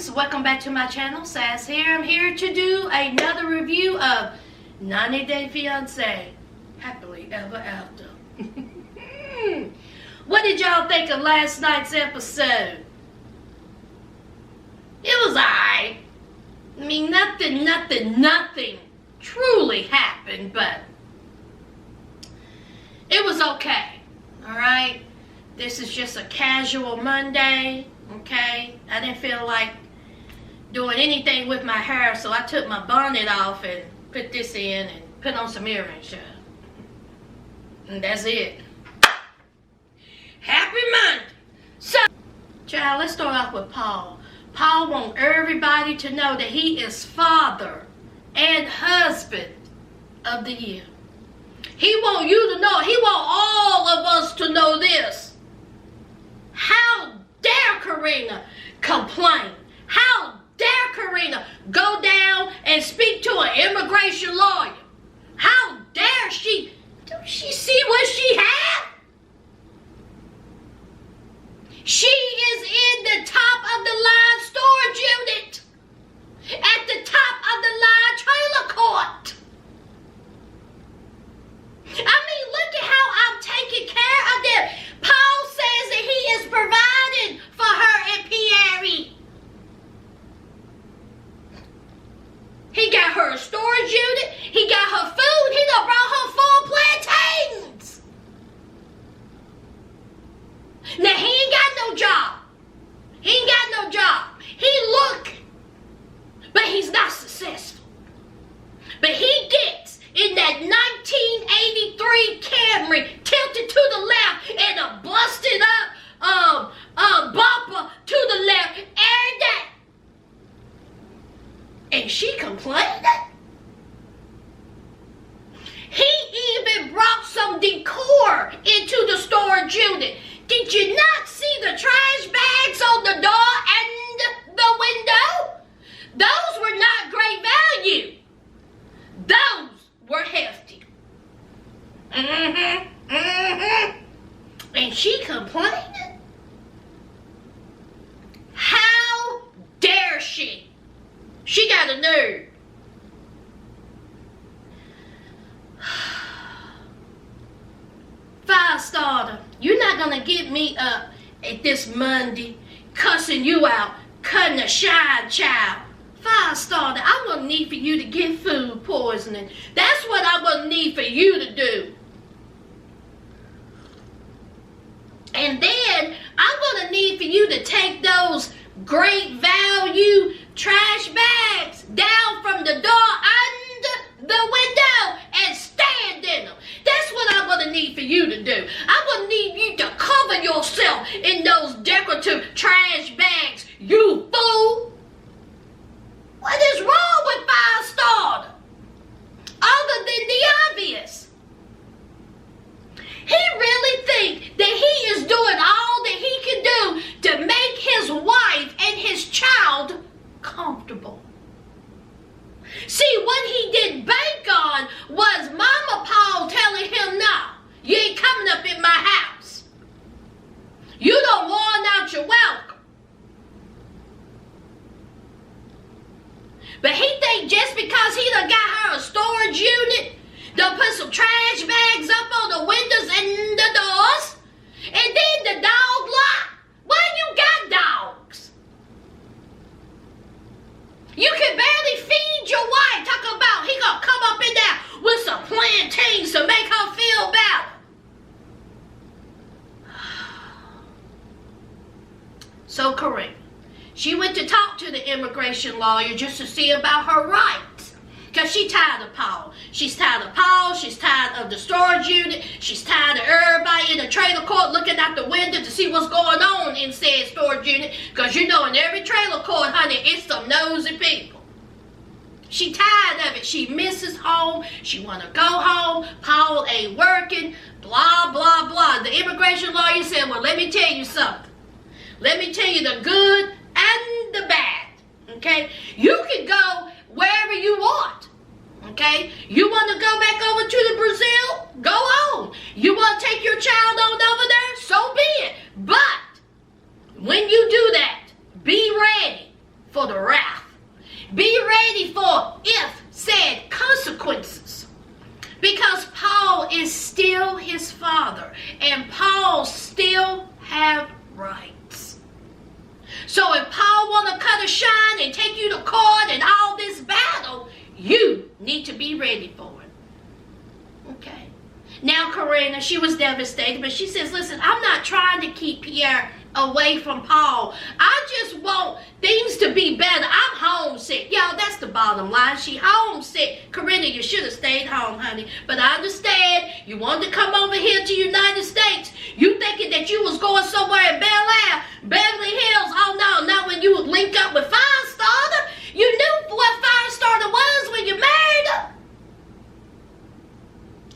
friends, welcome back to my channel. Sass here. I'm here to do another review of 90 Day Fiance Happily Ever After. What did y'all think of last night's episode? It was alright. I mean, nothing truly happened, but it was okay. Alright? This is just a casual Monday. Okay, I didn't feel like doing anything with my hair, so I took my bonnet off and put this in and put on some earrings. And that's it. Happy Monday. So, child, let's start off with Paul. Paul wants everybody to know that he is father and husband of the year. He wants you to know, he wants all of us to know this. How dare Karina complain? How dare Karina go down and speak to an immigration lawyer? How dare she? Don't she see what she has? She is in the top of the line storage unit. At the top of the line trailer court. I mean, look at how I'm taking care of them. Paul says that he is providing for her and Pierre. He got her a storage unit. He got her food. He done brought her 4 plantains. Now, he ain't got no job. He ain't got no job. He look, but he's not successful. But he gets in that 1983 Camry tilted to the left and a busted up bumper to the left every day. And she complained. He even brought some decor into the storage unit. Did you not see the trash bags on the door and the window? Those were not great value. Those were hefty. And she complained. How dare she? She got a nerve. Firestarter, you're not gonna get me up at this Monday cussing you out, cutting a shine, child. Firestarter, I'm gonna need for you to get food poisoning. That's what I'm gonna need for you to do. And then I'm gonna need for you to take those great value trash bags down from the door under the window and stand in them. That's what I'm gonna need for you to do. I'm gonna need you to cover yourself in those decorative trash bags, you fool. What is wrong with Firestarter? Other than the obvious. He really thinks that he is doing all that he can do to make his wife and his child comfortable. See, what he did bank on was Mama Paul telling him, no, you ain't coming up in my house. You don't worn out your welcome. But he think just because he done got her a storage unit, done put some trash bags up on the windows and the doors, and then the dog lock. Why you got dogs? You can barely feed your wife. Talk about he gonna come up in there with some plantains to make her feel better. So correct. She went to talk to the immigration lawyer just to see about her rights. Because she's tired of Paul. She's tired of Paul. She's tired of the storage unit. She's tired of everybody in the trailer court looking out the window to see what's going on in said storage unit. Because you know in every trailer court, honey, it's some nosy people. She tired of it. She misses home. She want to go home. Paul ain't working. Blah, blah, blah. The immigration lawyer said, well, let me tell you something. Let me tell you the good and the bad, okay? You can go wherever you want, okay? You want to go back over to the Brazil? Go on. You want to take your child on over there? So be it. But when you do that, be ready for the wrath. Be ready for if said consequences. Because Paul is still his father. And Paul still have rights. So if Paul want to cut a shine and take you to court and all this battle, you need to be ready for it. Okay. Now Karina, she was devastated, but she says, listen, I'm not trying to keep Pierre away from Paul. I just want things to be better. I'm homesick. Y'all, that's the bottom line. She homesick. Karina, you should have stayed home, honey. But I understand you wanted to come over here to United States. You thinking that you was going somewhere in Bel Air, Beverly Hills. Oh, no, not when you would link up with Firestarter. You knew what Firestarter was when you married her.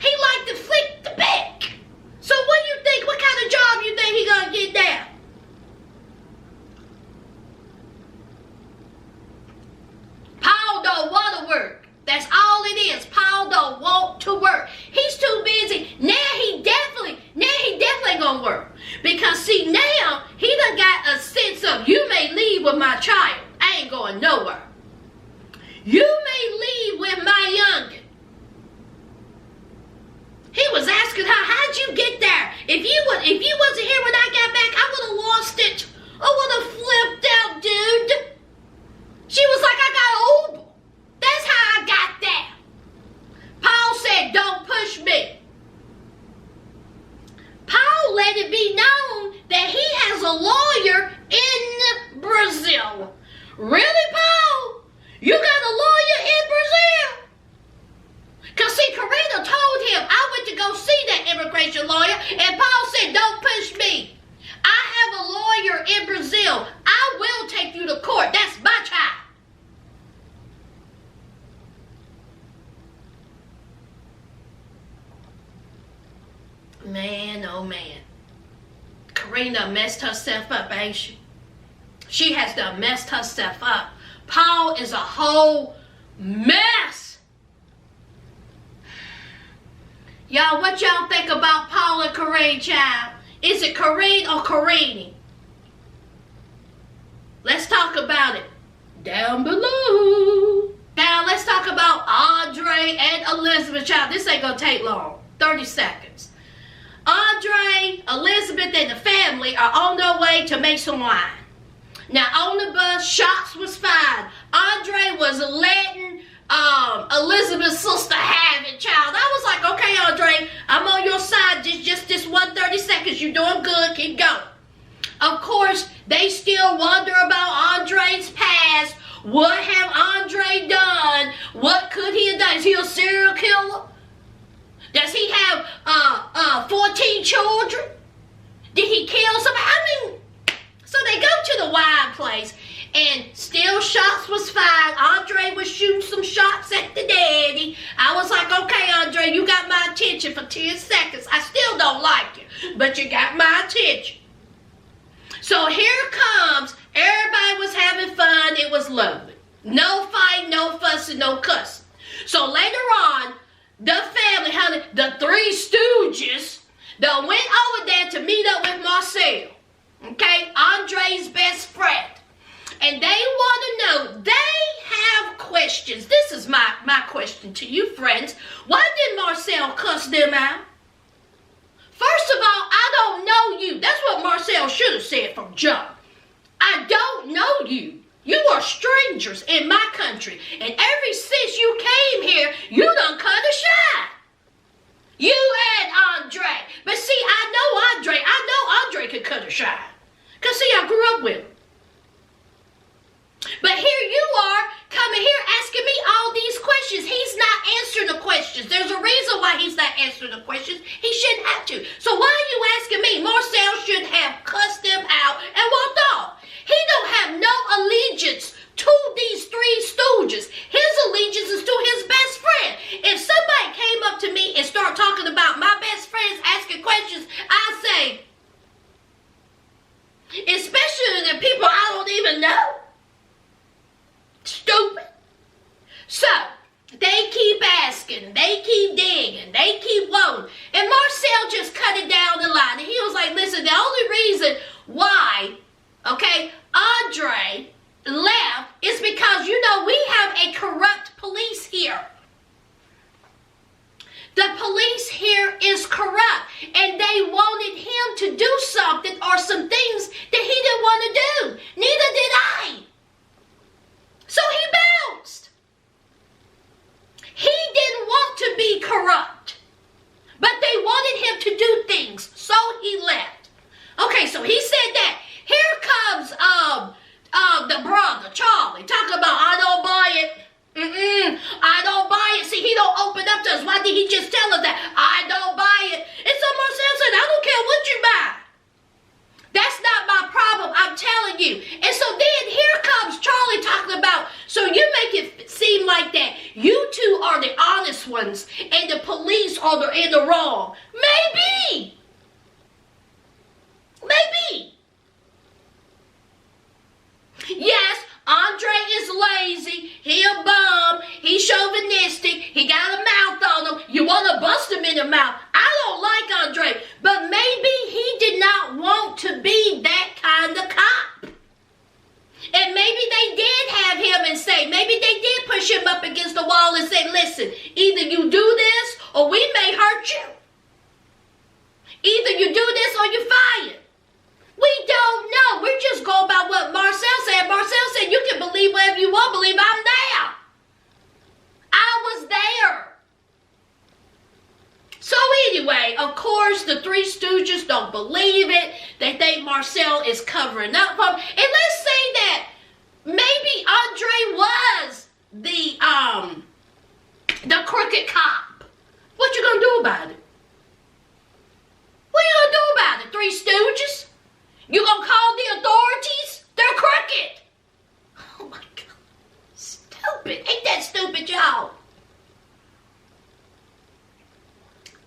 He liked to flick the back. So what do you think? What kind of job you think he gonna get there? Paul don't want to work. That's all it is. Paul don't want to work. He's too busy. Now he definitely gonna work. Because see, now he done got a sense of, you may leave with my child. I ain't going nowhere. You may leave with my youngin. He was asking her, how'd you get there? If you wasn't here when I got back, I would have lost it. I would have flipped out, dude. She was like, I got Uber. That's how I got there. Paul said, don't push me. Paul let it be known that he has a lawyer in Brazil. Really, Paul? You got a lawyer in Brazil? Because see, Karina told him, I went to go see that immigration lawyer, and Paul said, don't push me. I have a lawyer in Brazil. I will take you to court. That's my child. Man, oh man. Karina messed herself up, ain't she? She has done messed herself up. Paul is a whole mess. Y'all, what y'all think about Paul and Karine, child? Is it Karine or Karine? Let's talk about it down below. Now, let's talk about Andre and Elizabeth, child. This ain't gonna take long. 30 seconds. Andre, Elizabeth, and the family are on their way to make some wine. Now, on the bus, shots was fired. Andre was letting Elizabeth's sister have it, child. I was like, okay, Andre, I'm on your side. Just this 130 seconds. You're doing good. Keep going. Of course, they still wonder about Andre's past. What have Andre done? What could he have done? Is he a serial killer? Does he have 14 children? Did he kill somebody? I mean, so they go to the wine place, and still shots was fired. Andre was shooting some shots at the daddy. I was like, okay, Andre, you got my attention for 10 seconds. I still don't like you, but you got my attention. So here comes, everybody was having fun. It was lovely. No fight, no fussing, no cussing. So later on, the family, honey, the three stooges, they went over there to meet up with Marcel. Okay, Andre's best friend. And they want to know, they have questions. This is my question to you, friends. Why did Marcel cuss them out? First of all, I don't know you. That's what Marcel should have said from jump. I don't know you. You are strangers in my country. And ever since you came here, you done cut a shine. You and Andre. But see, I know Andre could cut a shine. Because see, I grew up with him. But here you are coming here asking me all these questions. He's not answering the questions. There's a reason why he's not answering the questions. He shouldn't have to. So why are you asking me? Marcel should have cussed them out and walked off. He don't have no allegiance to these three stooges. His allegiance is to his best friend. If somebody came up to me and started talking about my best friends asking questions, I say, especially the people I don't even know, stupid. So, they keep asking, they keep digging, they keep wanting. And Marcel just cut it down the line. And he was like, listen, the only reason why, okay, Andre left is because, we have a corrupt police here. The police here is corrupt, and they wanted him to do something or some things that he didn't want to do. Neither did I. So he bounced. He didn't want to be corrupt, but they wanted him to do things, so he left. Okay, so he said that. Here comes the brother, Charlie, talking about, I don't buy it. I don't buy it. See, he don't open up to us. Why did he just tell us that? I don't buy it. And so Marcel said, I don't care what you buy. That's not my problem, I'm telling you. And so then here comes Charlie talking about, so you make it seem like that you two are the honest ones and the police are in the wrong. Maybe. Yes, Andre is lazy. He a bum. He's chauvinistic. He got a mouth on him. You want to bust him in the mouth. I don't like Andre, but maybe he did not want to be that kind of cop. And maybe they did have him and say, maybe they did push him up against the wall and say, listen, either you do this or we may hurt you. Either you do this or you're fired. We don't know. We're just going by what Marcel said. Marcel said, you can believe whatever you want, believe I'm there. I was there. So anyway, of course, the Three Stooges don't believe it. They think Marcel is covering up for him. And let's say that maybe Andre was the crooked cop. What you gonna do about it? What you gonna do about it, Three Stooges? You gonna call the authorities? They're crooked. Oh my God. Stupid. Ain't that stupid, y'all?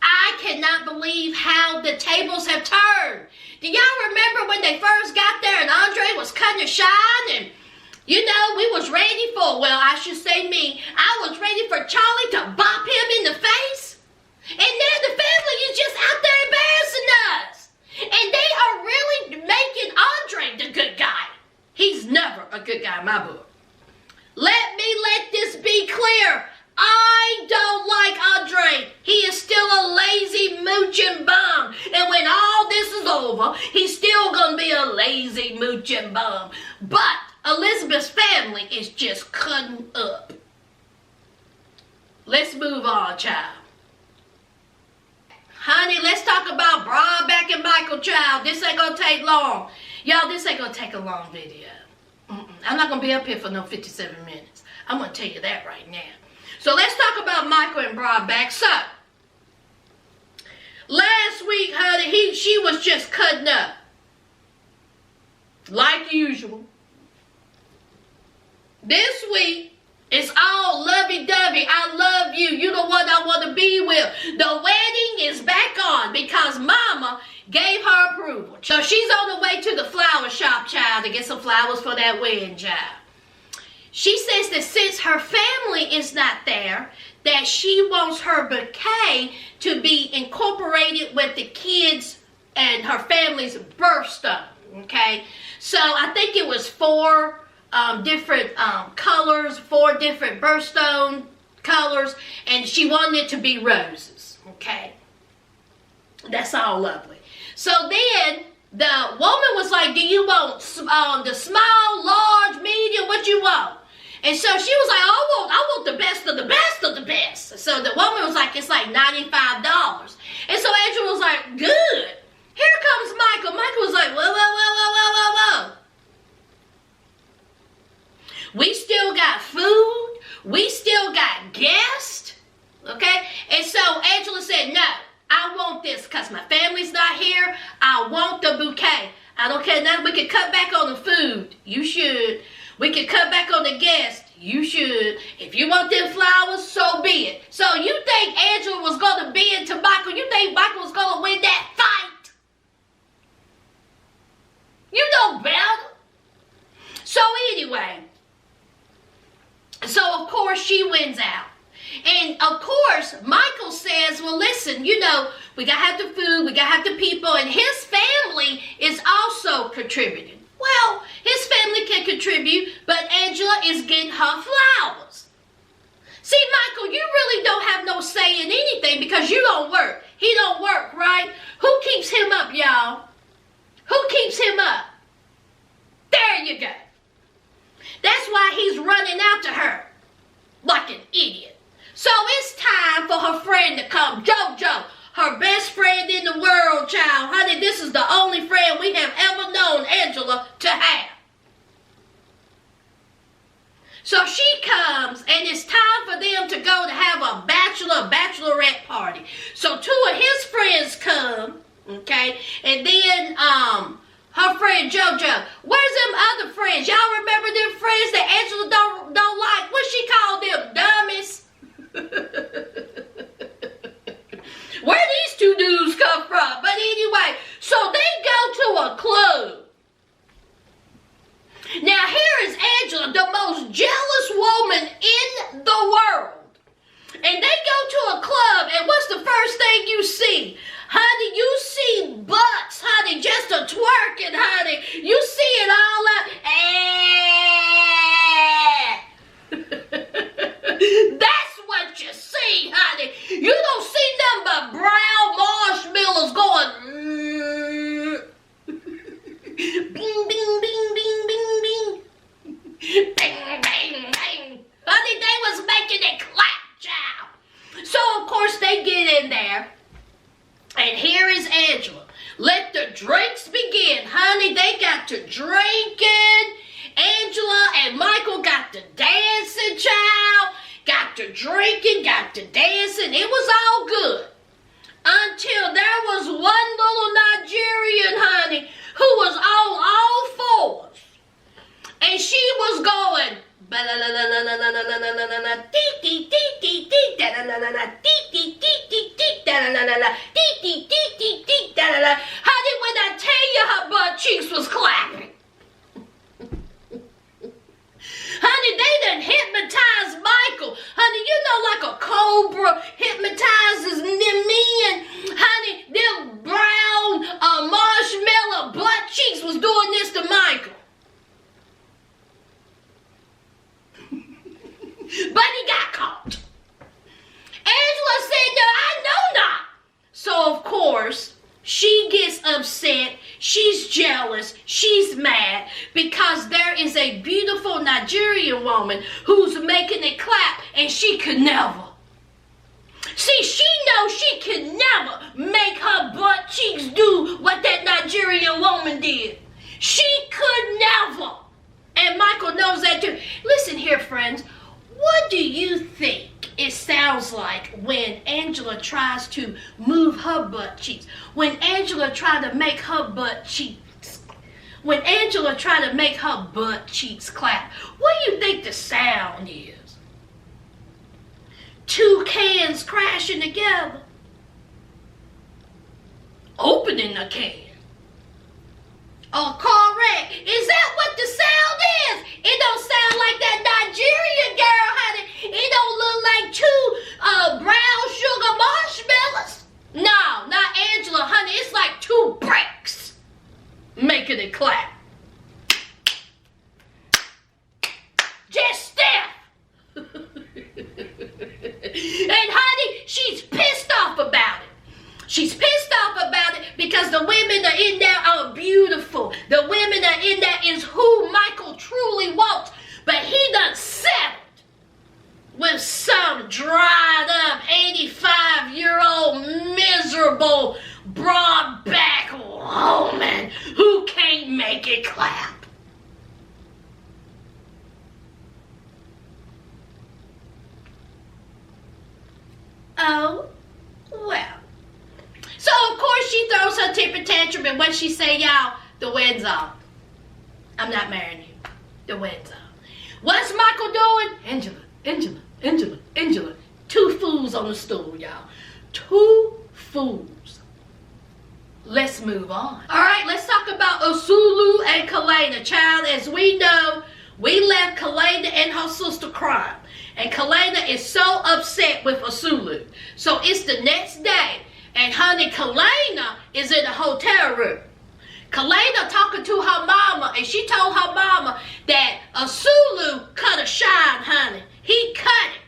I cannot believe how the tables have turned. Do y'all remember when they first got there and Andre was cutting a shine and, we was ready for, well, I should say me, I was ready for Charlie to bop him in the face? And then the family is just out there embarrassing us. And they are really making Andre the good guy. He's never a good guy in my book. Let this be clear. I don't like Andre. He is still a lazy mooching bum. And when all this is over, he's still going to be a lazy mooching bum. But Elizabeth's family is just cutting up. Let's move on, child. Honey, let's talk about Broadback and Michael, child. This ain't going to take long. Y'all, this ain't going to take a long video. I'm not going to be up here for no 57 minutes. I'm going to tell you that right now. So let's talk about Michael and Broadback. So, last week, honey, she was just cutting up. Like usual. This week, it's all lovey-dovey. I love you. You're the one I want to be with. The wedding is back on because Mama gave her approval. So she's on the way to the flower shop, child, to get some flowers for that wedding, child. She says that since her family is not there, that she wants her bouquet to be incorporated with the kids and her family's birthstone, okay? So I think it was 4 different colors, 4 different birthstone colors, and she wanted it to be roses, okay? That's all lovely. So then the woman was like, do you want the small, large, medium, what you want? And so she was like, I want the best of the best of the best. So the woman was like, it's like $95. And so Angela was like, good. Here comes Michael. Michael was like, whoa. We still got food. We still got guests. Okay? And so Angela said, no, I want this because my family's not here. I want the bouquet. I don't care nothing. We can cut back on the food. You should. We can cut back on the guests. You should. If you want them flowers, so be it. So you think Angela was going to bend to Michael? You think Michael was going to win that fight? You know better. So anyway, so of course she wins out. And of course, Michael says, well, listen, we got to have the food, we got to have the people, and his family is also contributing. Well, his family can contribute, but Angela is getting her flowers. See, Michael, you really don't have no say in anything because you don't work. He don't work, right? Who keeps him up, y'all? Who keeps him up? There you go. That's why he's running after her like an idiot. So it's time for her friend to come. JoJo, her best friend in the world, child. Honey, this is the only friend we have ever known Angela to have. So she comes, and it's time for them to go to have a bachelorette party. So two of his friends come, okay, and then her friend JoJo. Where's them other friends? Y'all remember them friends that Angela don't like? What she called them? Dummies. Where these two dudes come from? But anyway, so they go to a club. Now here is Angela, the most jealous woman in the world. And they go to a club, and what's the first thing you see? Honey, you see butts, honey, just a twerking, honey. You see it all up. That's what you see, honey. You don't see nothing but brown marshmallows going bing, bing, bing, bing, bing, bing. Bang, bang, bang. Honey, they was making it clap, child. So, of course, they get in there. And here is Angela. Let the drinks begin. Honey, they got to drinking. Angela and Michael got to dancing, child. Got to drinking, got to dancing. It was all good. Until there was one little Nigerian, honey, who was on all fours. And she was going, honey, when I tell you her butt cheeks was clapping. Honey, they done hypnotized Michael. Honey, you know like a cobra hypnotizes men. Honey, them brown marshmallow butt cheeks was doing this to Michael. But he got caught. Angela said, no, I know not. So, of course, she gets upset. She's jealous. She's mad because there is a beautiful Nigerian woman who's making it clap and she could never. See, she knows she could never make her butt cheeks do what that Nigerian woman did. She could never. And Michael knows that too. Listen here, friends. What do you think it sounds like when Angela tries to move her butt cheeks? When Angela tried to make her butt cheeks, clap, what do you think the sound is? Two cans crashing together. Opening a can. Oh, correct. Is that what the sound is? It don't sound like that Nigerian girl, honey. It don't look like two brown sugar marshmallows. No, not Angela, honey. It's like two bricks making it clap. Just stiff. And honey, she's pissed off about it. She's pissed off about it because the women that are in there are beautiful. The women that are in there is who Michael truly wants. But he done settled with some dried up 85-year-old miserable broad back woman who can't make it clap. Oh, well. So, of course, she throws her temper tantrum, and what she say, y'all, the wind's off. I'm not marrying you. The wind's off. What's Michael doing? Angela. Two fools on the stool, y'all. Two fools. Let's move on. All right, let's talk about Asuelu and Kalena. Child, as we know, we left Kalena and her sister crying. And Kalena is so upset with Asuelu. So, it's the next day. And honey, Kalena is in the hotel room. Kalena talking to her mama, and she told her mama that Asuelu cut a shine, honey. He cut it.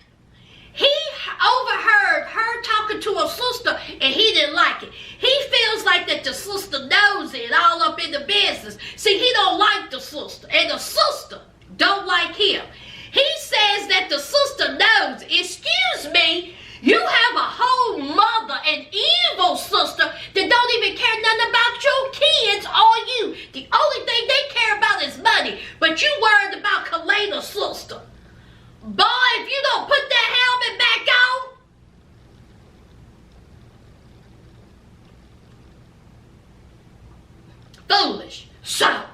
He overheard her talking to her sister, and he didn't like it. He feels like that the sister knows it, all up in the business. See, he don't like the sister, and the sister don't like him. He says that the sister knows, excuse me, you have a whole mother, an evil sister that don't even care nothing about your kids or you. The only thing they care about is money, but you worried about Kalena's sister. Boy, if you don't put that helmet back on, foolish. So,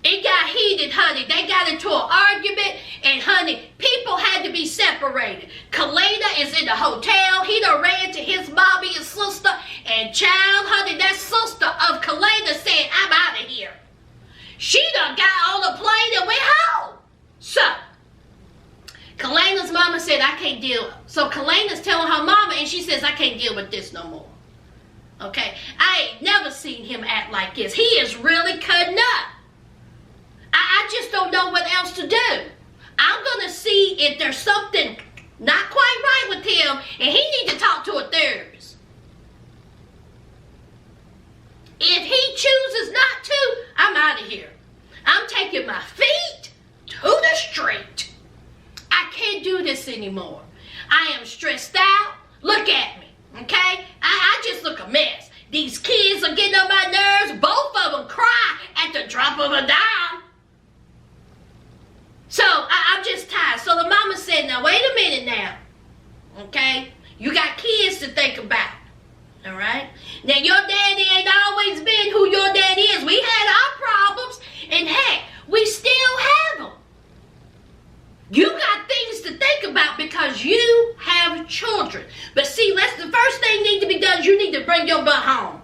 it got heated, honey. They got into an argument, and honey, people had to be separated. Kalena is in the hotel. He done ran to his mommy and sister, and child, honey, that sister of Kalena said, I'm out of here. She done got on the plane and went home. So, Kalena's mama said, I can't deal. So Kalena's telling her mama, and she says, I can't deal with this no more. Okay? I ain't never seen him act like this. He is really cutting up. I just don't know what else to do. I'm going to see if there's something not quite right with him, and he needs to talk to a therapist. If he chooses not to, I'm out of here. I'm taking my feet to the street. I can't do this anymore. I am stressed out. Look at me, okay? I just look a mess. These kids are getting on my nerves. Both of them cry at the drop of a dime. So, I'm just tired. So the mama said, now wait a minute now, okay? You got kids to think about, all right? Now, your daddy ain't always been who your daddy is. We had our problems, and heck, we still have them. You got things to think about because you have children. But see, that's the first thing need to be done is you need to bring your butt home.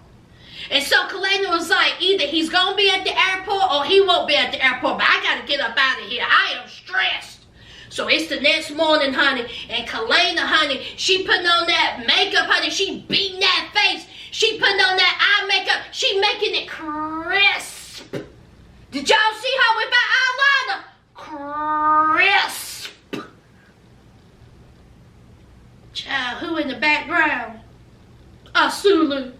And so Kalena was like, either he's going to be at the airport or he won't be at the airport. But I got to get up out of here. I am stressed. So it's the next morning, honey. And Kalena, honey, she putting on that makeup, honey. She beating that face. She putting on that eye makeup. She making it crisp. Did y'all see her with that eyeliner? Crisp. Child, who in the background? Asuelu.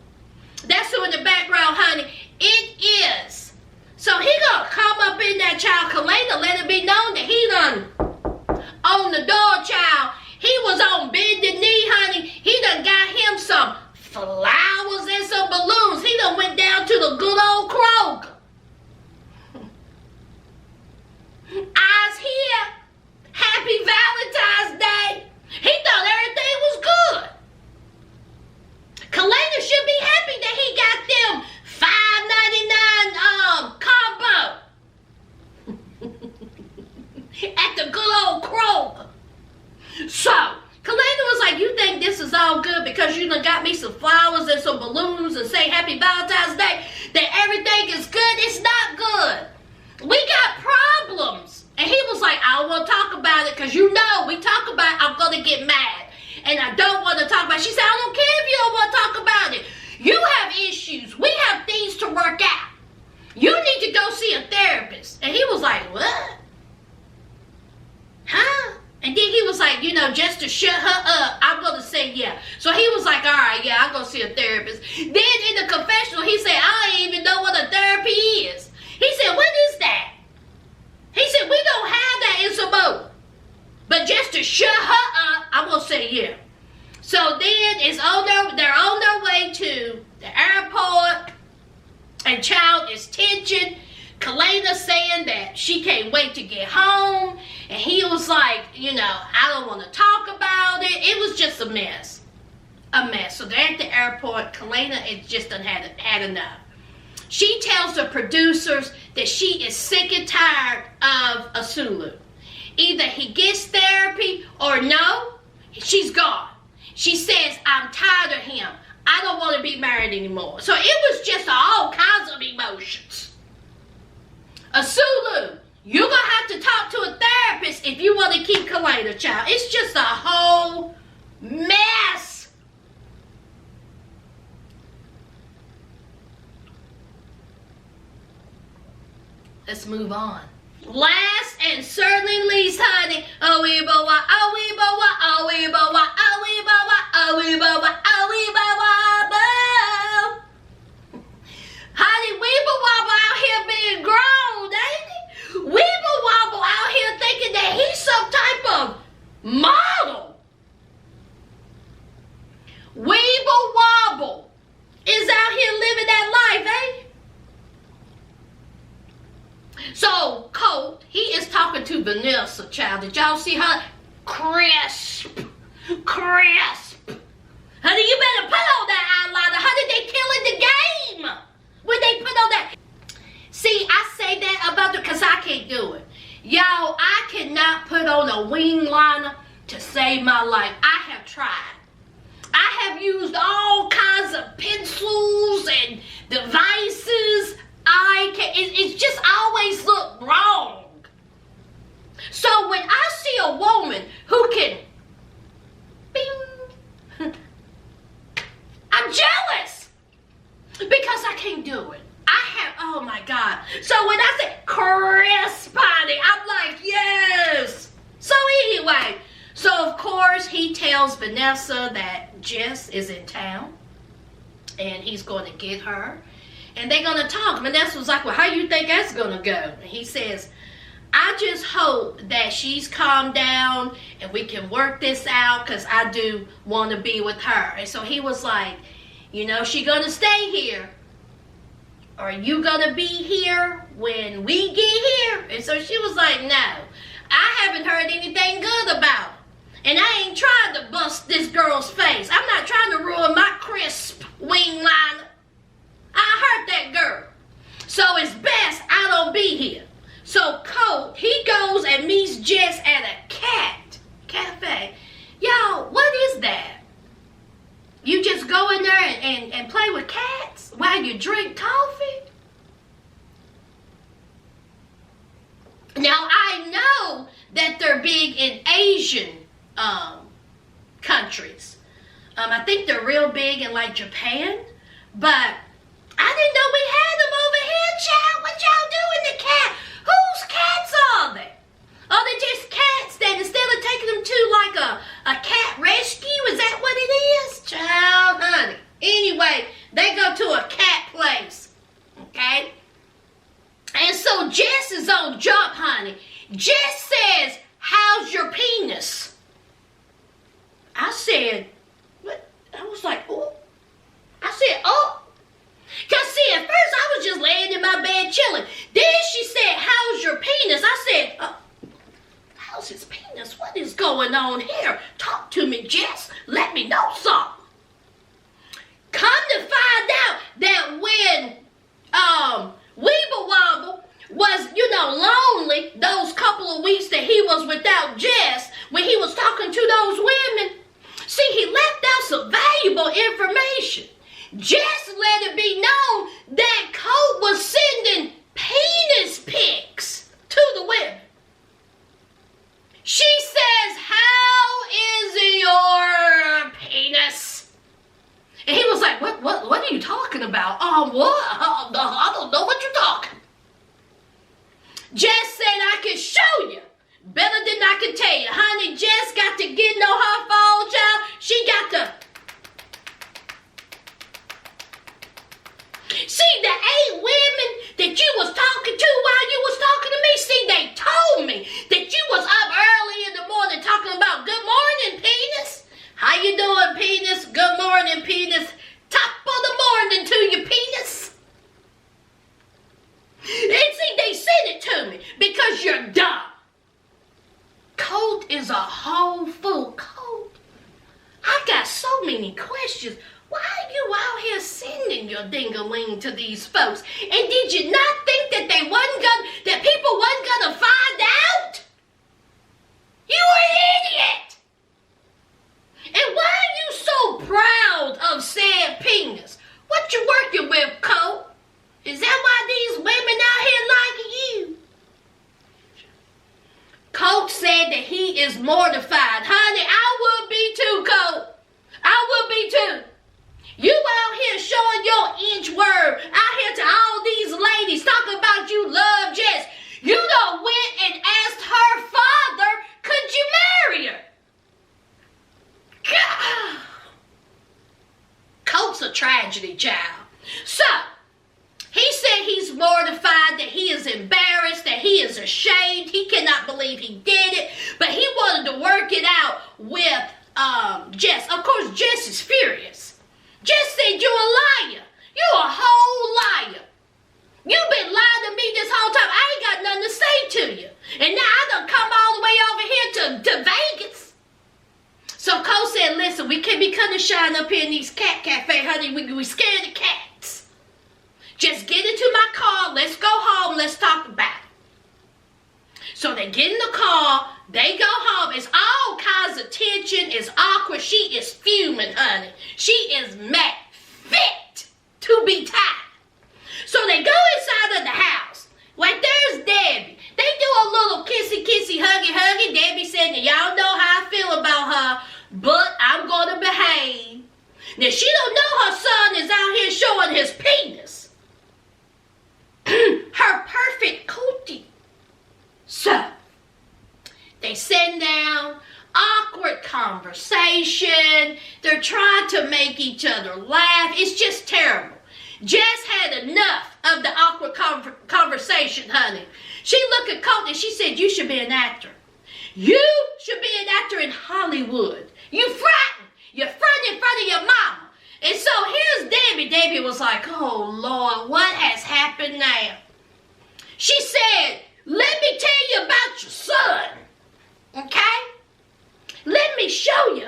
That's who in the background, honey. It is. So he gonna come up in that child, Kalena, let it be known that he done on the door, child. He was on bended knee, honey. He done got him some flowers and some balloons. He done went down to the good old Kroger. Eyes here. Happy Valentine's Day. He thought everything was good. Kalena should be happy that he got them $5.99 combo at the good old Kroger. So, Kalena was like, you think this is all good because you done got me some flowers and some balloons and say Happy Valentine's Day, that everything is good? It's not good. We got problems. And he was like, I don't want to talk about it because you know we talk about it, I'm going to get mad. And I don't want to talk about it. She said, I don't care if you don't want to talk about it. You have issues. We have things to work out. You need to go see a therapist. And he was like, what? Huh? And then he was like, you know, just to shut her up, I'm going to say yeah. So he was like, all right, yeah, I'll go see a therapist. Then in the confessional, he said, I don't even know what a therapy is. He said, what is that? He said, we don't have that in Samoa. But just to shut her up, I'm going to say yeah. So then they're on their way to the airport. And child is tension. Kalena saying that she can't wait to get home. And he was like, you know, I don't want to talk about it. It was just a mess. A mess. So they're at the airport. Kalena is just done had enough. She tells the producers that she is sick and tired of Asuelu. Either he gets therapy or no, she's gone. She says, I'm tired of him. I don't want to be married anymore. So it was just all kinds of emotions. Asuelu, you're going to have to talk to a therapist if you want to keep Kalena, child. It's just a whole mess. let's move on. Last and certainly least, honey. Asuelu, honey, Weeble Wobble out here being grown, ain't he? Weeble Wobble out here thinking that he's some type of model. Weeble Wobble is out here living that life, ain't he? So, Colt, he is talking to Vanessa, child. Did y'all see her? Crisp. Honey, you better put on that eyeliner. Honey, they killing the game when they put on that. See, I say that about because I can't do it. Y'all, I cannot put on a wing liner to save my life. I have tried. I have used all kinds of pencils and devices. It's just always look wrong. So when I see a woman who can, bing, I'm jealous because I can't do it. Oh my God. So when I say crisp, honey, I'm like, yes. So anyway, so of course he tells Vanessa that Jess is in town and he's going to get her. And they're going to talk. Vanessa was like, well, how you think that's going to go? And he says, I just hope that she's calmed down and we can work this out because I do want to be with her. And so he was like, you know, she going to stay here. Are you going to be here when we get here? And so she was like, no, I haven't heard anything good about it. And I ain't trying to bust this girl's face. I'm not trying to ruin my crisp wing liner. I hurt that girl. So it's best I don't be here. So Colt, he goes and meets Jess at a cat cafe. Y'all, what is that? You just go in there and play with cats while you drink coffee? Now, I know that they're big in Asian countries. I think they're real big in like Japan, but I didn't know we had them over here, child. What y'all doing to cat? Whose cats are they? Are they just cats that instead of taking them to like a cat rescue, is that what it is? Child, honey. Anyway, they go to a cat place, okay? And so Jess is on jump, honey. Jess says, how's your penis? I said, what? I was like, oh. I said, oh. Because see, at first I was just laying in my bed chilling. Then she said, how's your penis? I said, how's his penis? What is going on here? Talk to me, Jess. Let me know something. Come to find out that when Weeble Wobble was, lonely those couple of weeks that he was without Jess, when he was talking to those women, see, he left out some valuable information. Jess let it be known that Colt was sending penis pics to the women. She says, how is your penis? And he was like, what are you talking about? What? I don't know what you're talking. Jess said, I can show you. Better than I can tell you. Honey, Jess got to get on her phone, child. She got to... See, the 8 women that you was talking to while you was talking to me, see, they told me that you was up early in the morning talking about good morning, penis. How you doing, penis? Good morning, penis. Top of the morning to you, penis. And see, they sent it to me because you're dumb. Colt is a whole fool. Colt, I got so many questions. Why are you out here sending your ding-a-ling to these folks? And did you not think that that people wasn't gonna find out? You an idiot! And why are you so proud of said penis? What you working with, Colt? Is that why these women out here liking you? Colt said that he is mortified. Honey, I would be too, Colt. I would be too. You out here showing your inch word out here to all these ladies talking about you love Jess. Colt's a tragedy, child. So, he said he's mortified, that he is embarrassed, that he is ashamed. He cannot believe he did it. But he wanted to work it out with Jess. Of course, Jess is furious. Jess said, you're a liar. You're a whole liar. You've been lying to me this whole time. I ain't got nothing to say to you. And now I done come all the way over here to Vegas. So Colt said, listen, we can't be cutting shine up here in these cat cafe, honey. We scared of cats. Just get into my car. Let's go home. Let's talk about it. So they get in the car. They go home. It's all kinds of tension. It's awkward. She is fuming, honey. She is mad. Fit to be tied. So they go inside of the house. Like, there's Debbie. They do a little kissy, huggy. Debbie said, y'all know how I feel about her, but I'm going to behave. Now, she don't know her son is out here showing his penis. Her perfect cootie. So, they sit down, awkward conversation. They're trying to make each other laugh. It's just terrible. Jess had enough of the awkward conversation, honey. She looked at Colt and she said, you should be an actor. You should be an actor in Hollywood. You frightened. You're frightened in front of your mama. And so here's Debbie. Debbie was like, oh, Lord, what has happened now? She said, let me tell you about your son. Okay? Let me show you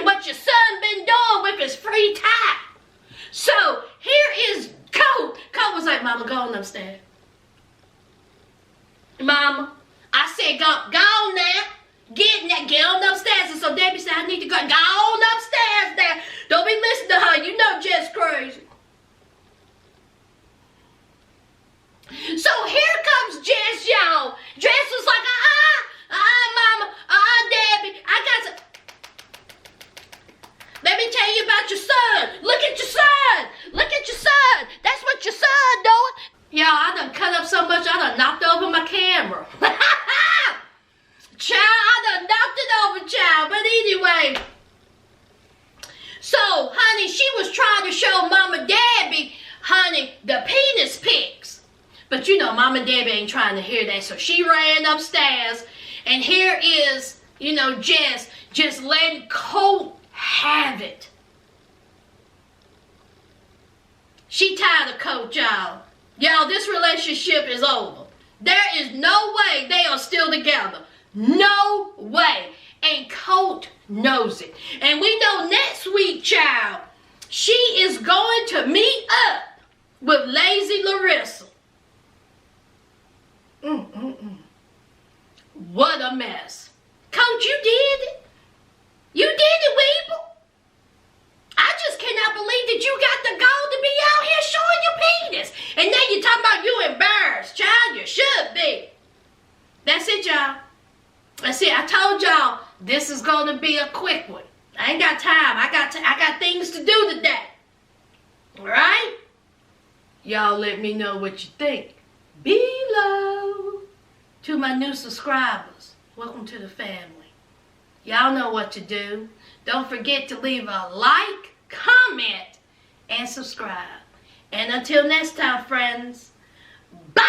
what your son been doing with his free time. So here is Colt. Colt was like, Mama, go on upstairs. Mama, I said, go on now. Get on upstairs. And so Debbie said, I need to go on upstairs there. Don't be listening to her. You know Jess crazy. So here comes Jess, y'all. Jess was like, Mama, Debbie, I got to. Let me tell you about your son. Look at your son. Look at your son. That's what your son doing. Y'all, I done cut up so much, I done knocked over my camera. Child, I done knocked it over, child. But anyway. So, honey, she was trying to show Mama Debbie, honey, the penis pics. But you know, Mama Debbie ain't trying to hear that. So she ran upstairs. And here is, Jess just letting Colt have it. She tired of Colt, y'all. Y'all, this relationship is over. There is no way they are still together. No way. And Colt knows it. And we know next week, child, she is going to meet up with Lazy Larissa. What a mess. Colt, you did it. You did it, Weeble. I just cannot believe that you got the gall to be out here showing your penis. And now you're talking about you embarrassed, child. You should be. That's it, y'all. That's it. I told y'all this is going to be a quick one. I ain't got time. I got things to do today. All right? Y'all let me know what you think below. To my new subscribers, welcome to the family. Y'all know what to do. Don't forget to leave a like, comment, and subscribe. And until next time, friends, bye!